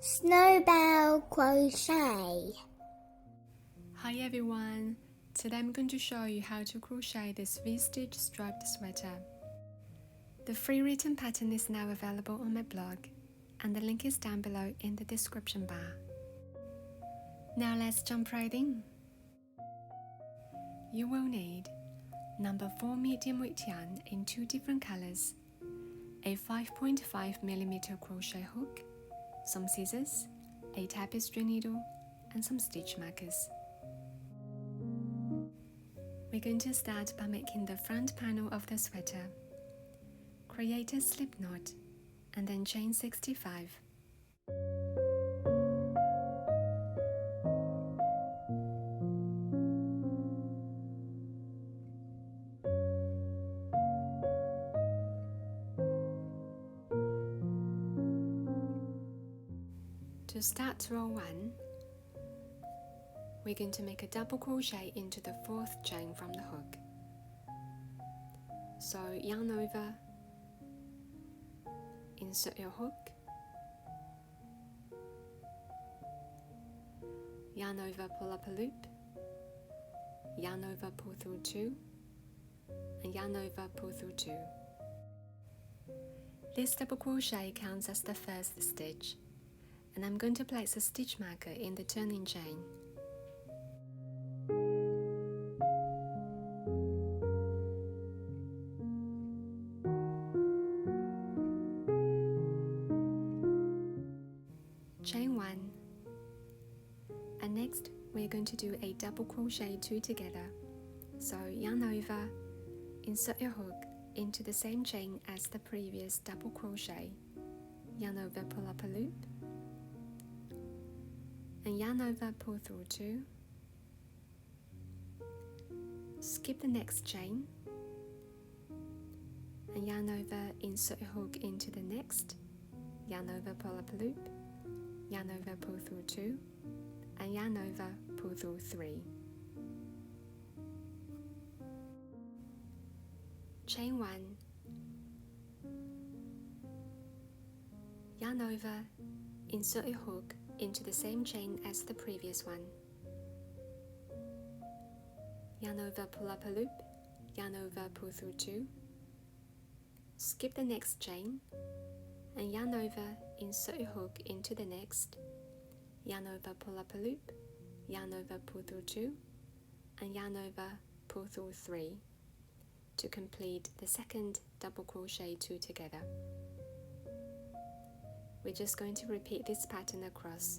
Snowball crochet. Hi everyone! Today I'm going to show you how to crochet this V-stitch striped sweater. The free written pattern is now available on my blog, and the link is down below in the description bar. Now let's jump right in. You will need number 4 medium weight yarn in 2 different colors, a 5.5mm crochet hook, some scissors, a tapestry needle, and some stitch markers. We're going to start by making the front panel of the sweater. Create a slip knot and then chain 65. To start row 1, we're going to make a double crochet into the 4th chain from the hook. So yarn over, insert your hook, yarn over, pull up a loop, yarn over, pull through 2, and yarn over, pull through 2. This double crochet counts as the first stitch, and I'm going to place a stitch marker in the turning chain. Chain 1, and next we're going to do a double crochet 2 together. So yarn over, insert your hook into the same chain as the previous double crochet, yarn over, pull up a loop, and yarn over, pull through 2, skip the next chain, and yarn over, insert your hook into the next, yarn over, pull up a loop, yarn over, pull through 2, and yarn over, pull through 3. Chain 1, yarn over, insert your hook into the same chain as the previous one, yarn over, pull up a loop, yarn over, pull through 2, skip the next chain, and yarn over, insert your hook into the next, yarn over, pull up a loop, yarn over, pull through 2, and yarn over, pull through 3 to complete the second double crochet 2 together. We're just going to repeat this pattern across.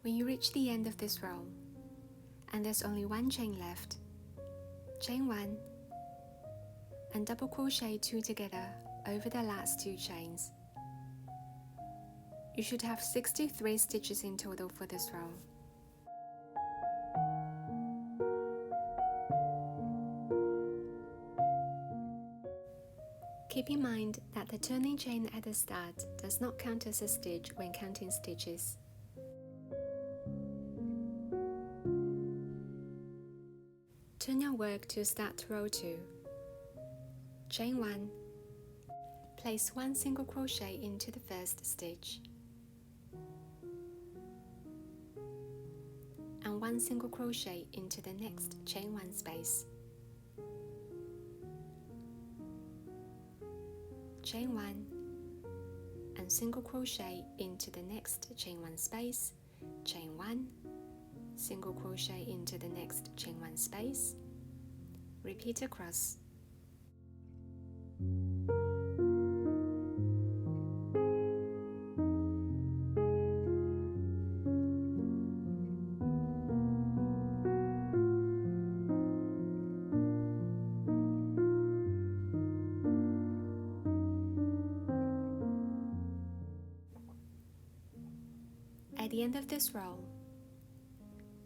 When you reach the end of this row, and there's only one chain left, chain 1 and double crochet 2 together over the last 2 chains. You should have 63 stitches in total for this row. Keep in mind that the turning chain at the start does not count as a stitch when counting stitches. Turn your work to start row 2. Chain 1. Place 1 single crochet into the first stitch and 1 single crochet into the next chain 1 space. Chain 1 and single crochet into the next chain 1 space, chain 1, single crochet into the next chain 1 space, repeat across, At the end of this row,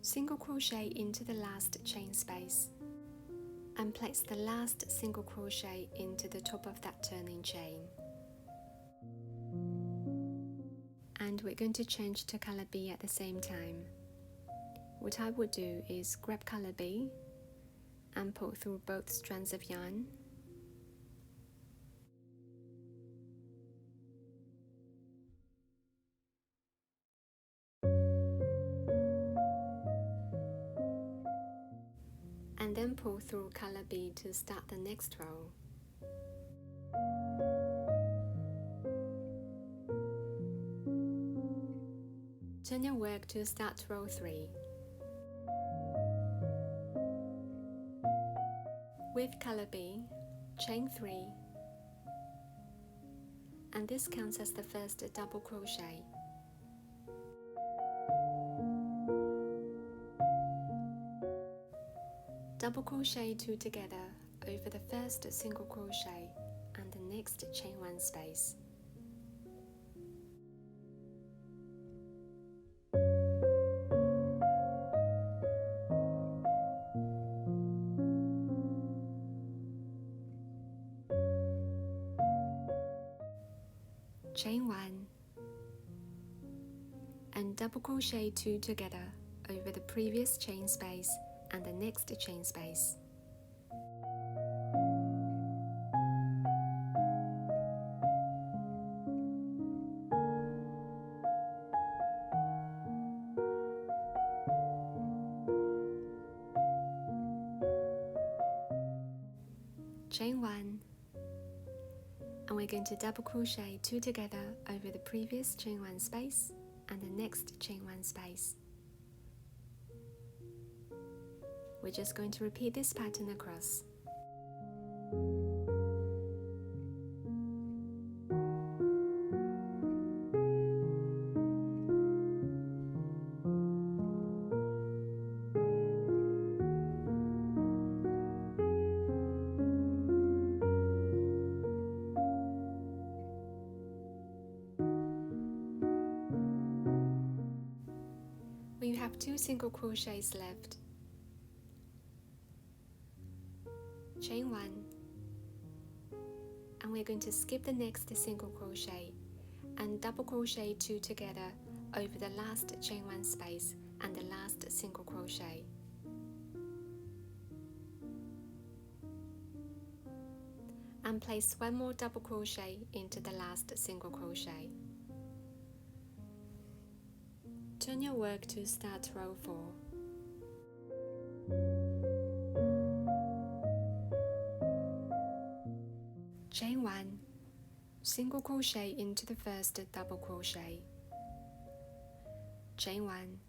single crochet into the last chain space and place the last single crochet into the top of that turning chain. And we're going to change to color B at the same time. What I would do is grab color B and pull through both strands of yarn, and then pull through color B to start the next row. Turn your work to start row 3. With color B, chain 3, and this counts as the first double crochet. Double crochet 2 together over the first single crochet and the next chain 1 space. Chain 1 and double crochet 2 together over the previous chain space and the next chain space. Chain 1, and we're going to double crochet 2 together over the previous chain 1 space and the next chain 1 space. We're just going to repeat this pattern across. When you have 2 single crochets left, chain 1, and we're going to skip the next single crochet and double crochet 2 together over the last chain 1 space and the last single crochet. And place 1 more double crochet into the last single crochet. Turn your work to start row 4. Chain 1, single crochet into the first double crochet. Chain 1,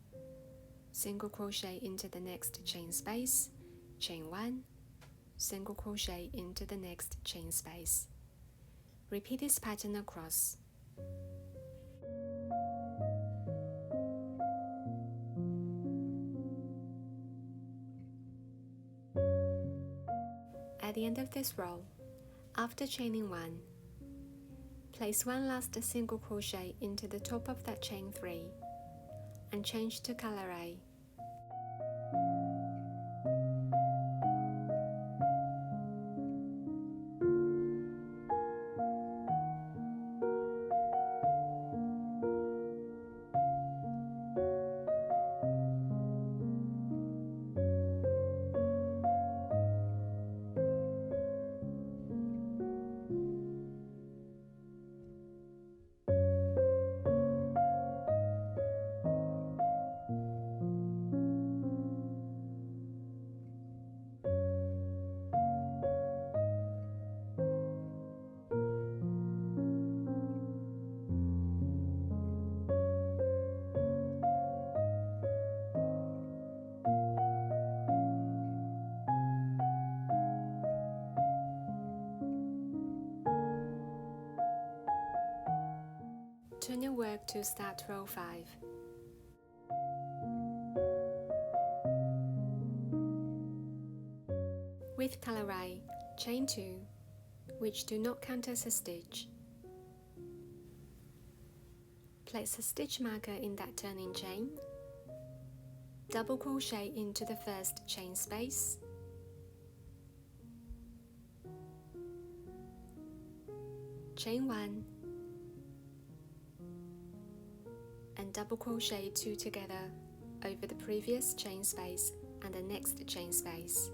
single crochet into the next chain space. Chain 1, single crochet into the next chain space. Repeat this pattern across. At the end of this row, after chaining 1, place 1 last single crochet into the top of that chain 3 and change to color A. Turn your work to start row 5. With color A, chain 2, which do not count as a stitch. Place a stitch marker in that turning chain. Double crochet into the first chain space. Chain 1 and double crochet 2 together over the previous chain space and the next chain space.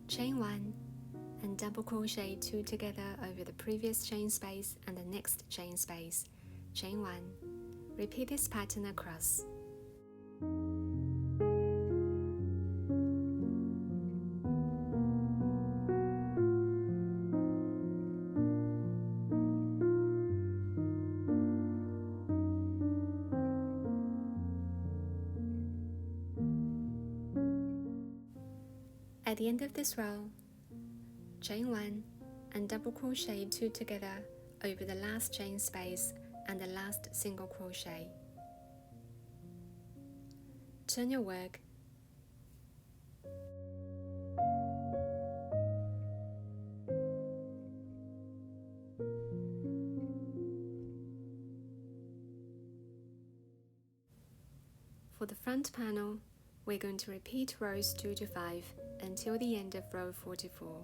Chain 1 and double crochet 2 together over the previous chain space and the next chain space. Chain 1. Repeat this pattern across. At the end of this row, chain 1 and double crochet 2 together over the last chain space and the last single crochet. Turn your work. For the front panel, we're going to repeat rows 2 to 5 until the end of row 44.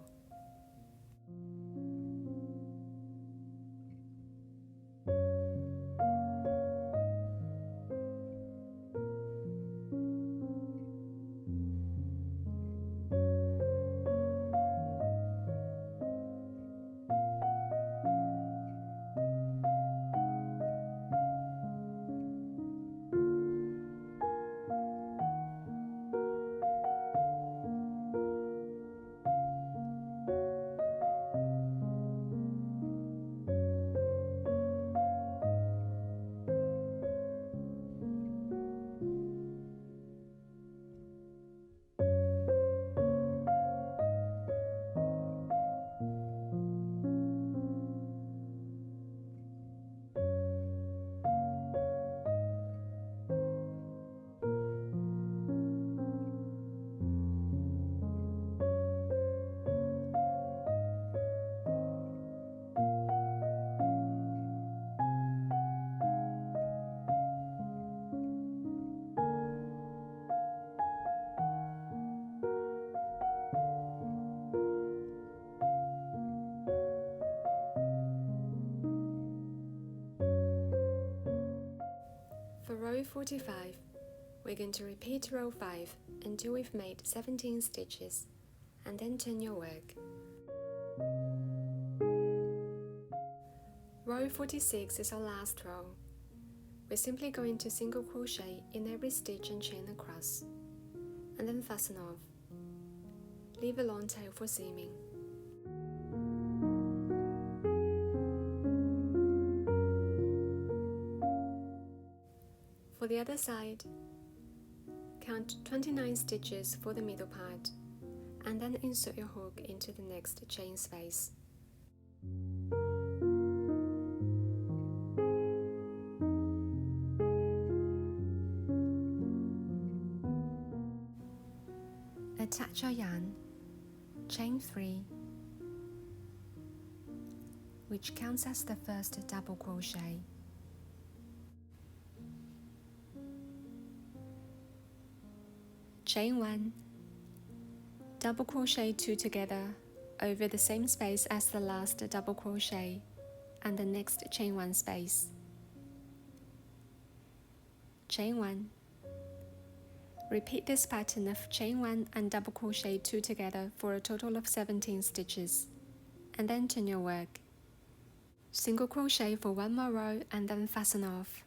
For row 45, we're going to repeat row 5 until we've made 17 stitches, and then turn your work. Row 46 is our last row. We're simply going to single crochet in every stitch and chain across, and then fasten off. Leave a long tail for seaming. For the other side, count 29 stitches for the middle part, and then insert your hook into the next chain space. Attach your yarn, chain 3, which counts as the first double crochet. Chain 1, double crochet 2 together over the same space as the last double crochet and the next chain 1 space. Chain 1. Repeat this pattern of chain 1 and double crochet 2 together for a total of 17 stitches, and then turn your work. Single crochet for one more row and then fasten off.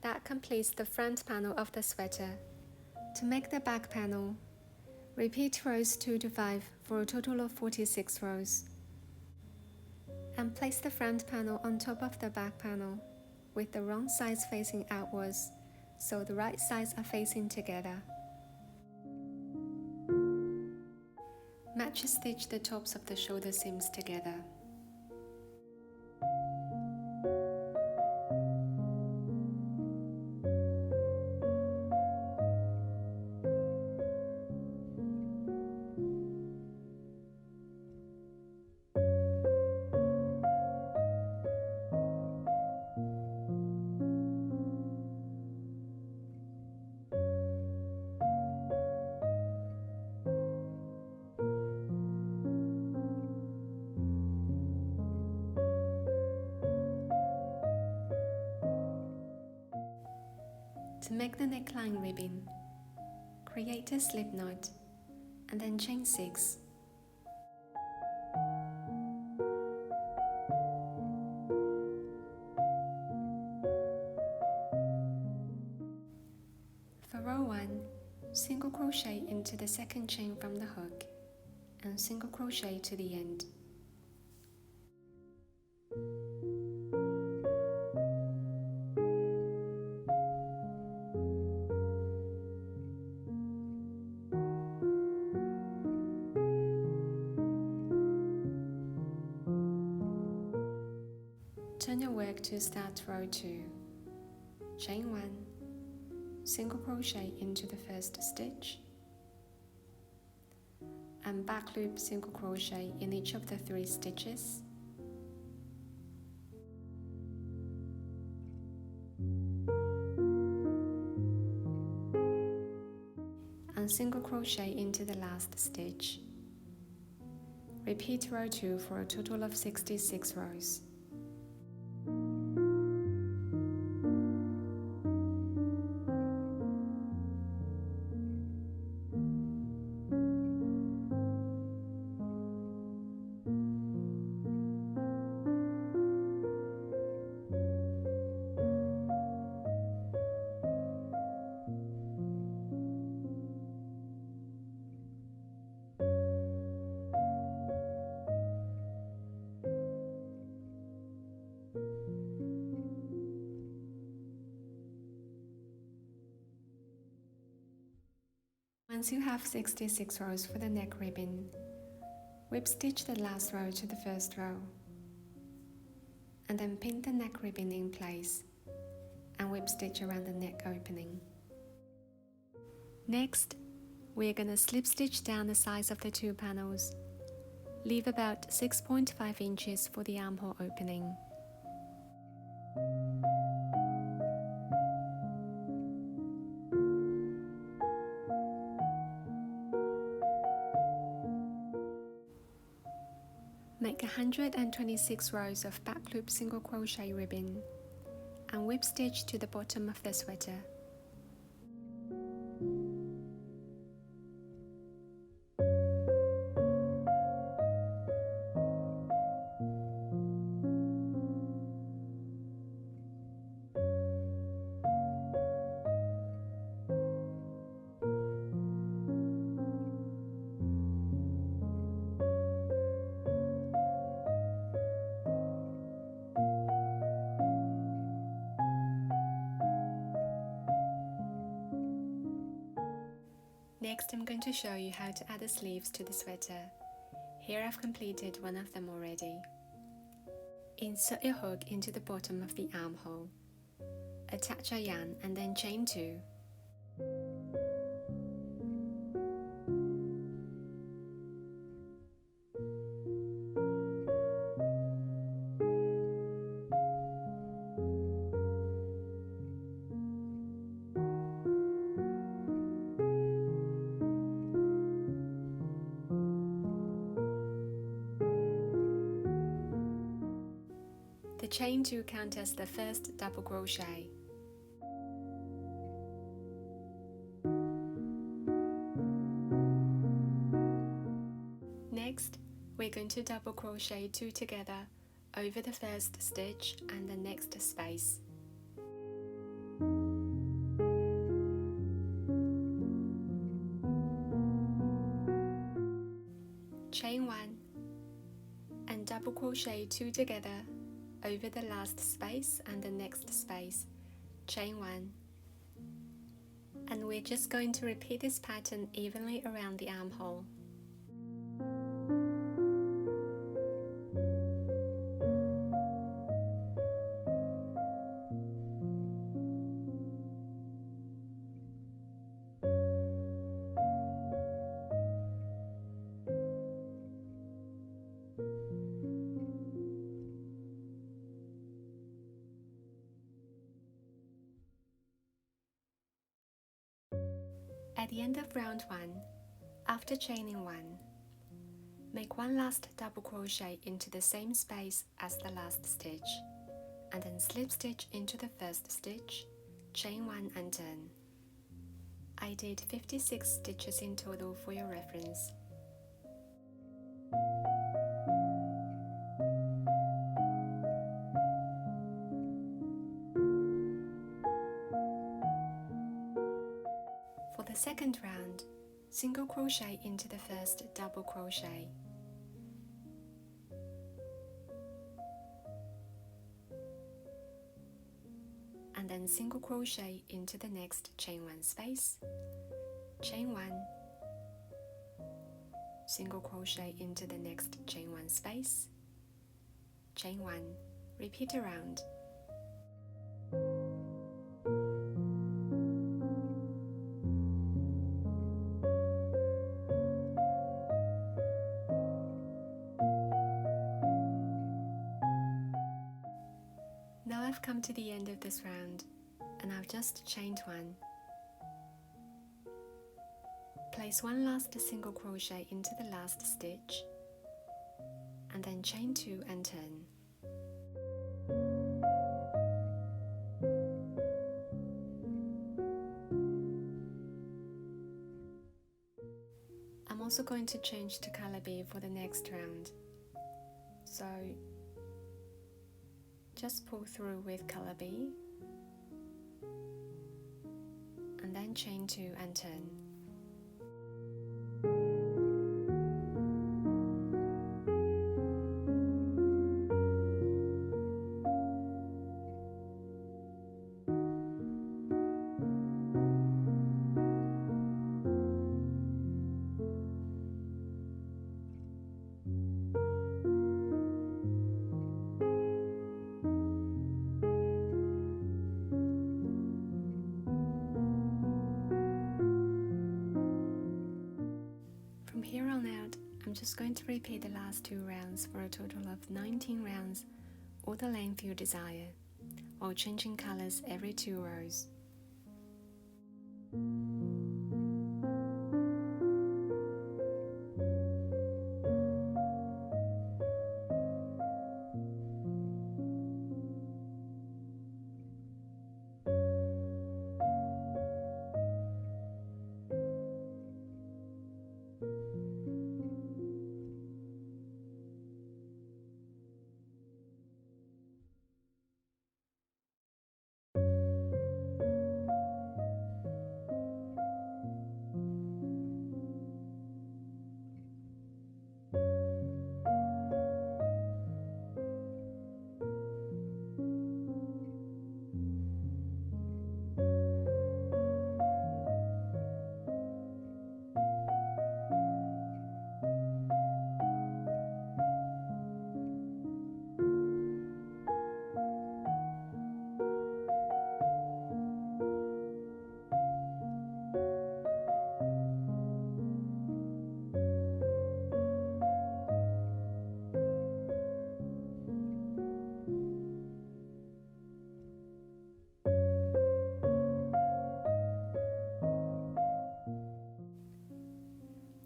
That completes the front panel of the sweater. To make the back panel, repeat rows 2 to 5 for a total of 46 rows. And place the front panel on top of the back panel with the wrong sides facing outwards, so the right sides are facing together. Match stitch the tops of the shoulder seams together. To make the neckline ribbing, create a slip knot and then chain 6. For row 1, single crochet into the second chain from the hook and single crochet to the end. Turn your work to start row 2. Chain 1, single crochet into the first stitch, and back loop single crochet in each of the 3 stitches. And single crochet into the last stitch. Repeat row 2 for a total of 66 rows. Once you have 66 rows for the neck ribbon, whip stitch the last row to the first row, and then pin the neck ribbon in place and whip stitch around the neck opening. Next, we're going to slip stitch down the sides of the 2 panels. Leave about 6.5 inches for the armhole opening. Make 126 rows of back loop single crochet ribbon and whip stitch to the bottom of the sweater. Next, I'm going to show you how to add the sleeves to the sweater. Here I've completed one of them already. Insert your hook into the bottom of the armhole. Attach a yarn and then chain 2. The chain 2 counts as the first double crochet. Next, we're going to double crochet 2 together over the first stitch and the next space. Chain 1 and double crochet 2 together over the last space and the next space. Chain 1, and we're just going to repeat this pattern evenly around the armhole. At the end of round 1, after chaining 1, make one last double crochet into the same space as the last stitch, and then slip stitch into the first stitch chain 1 and turn. I did 56 stitches in total for your reference. For the second round, single crochet into the first double crochet. And then single crochet into the next chain 1 space, chain 1, single crochet into the next chain 1 space, chain 1, repeat around. Now I've come to the end of this round and I've just chained 1. Place one last single crochet into the last stitch and then chain 2 and turn. I'm also going to change to color B for the next round, so just pull through with color B and then chain 2 and turn. From here on out, I'm just going to repeat the last 2 rounds for a total of 19 rounds, or the length you desire, while changing colors every 2 rows.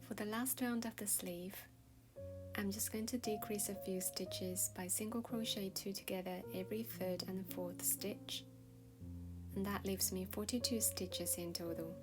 For the last round of the sleeve, I'm just going to decrease a few stitches by single crochet 2 together every 3rd and 4th stitch, and that leaves me 42 stitches in total.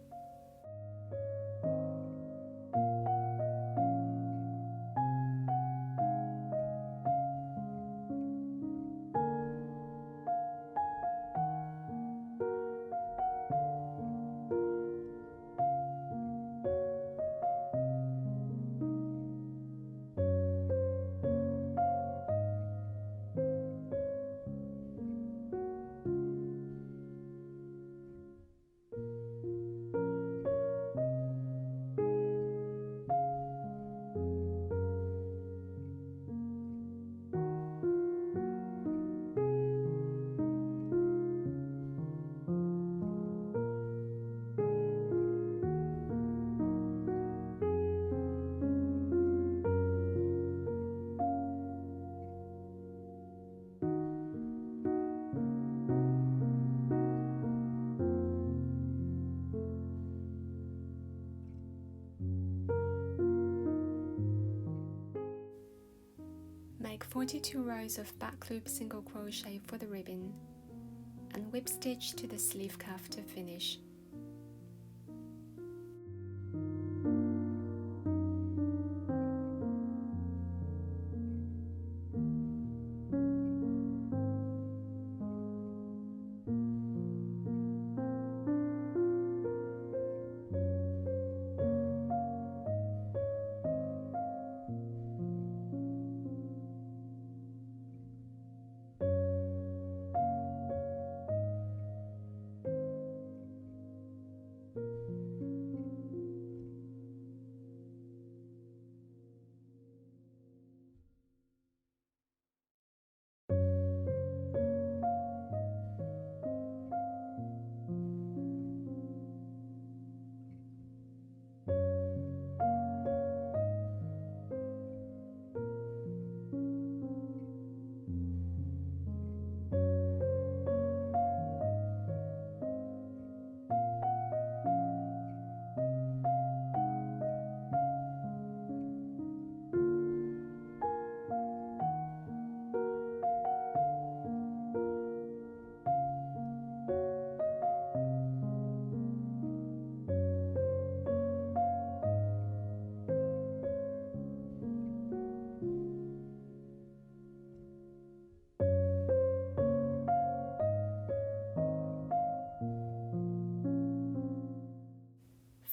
Make 42 rows of back loop single crochet for the ribbon and whip stitch to the sleeve cuff to finish.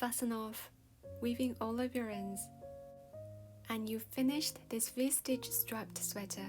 Fasten off, weaving all of your ends, and you've finished this V-stitch striped sweater.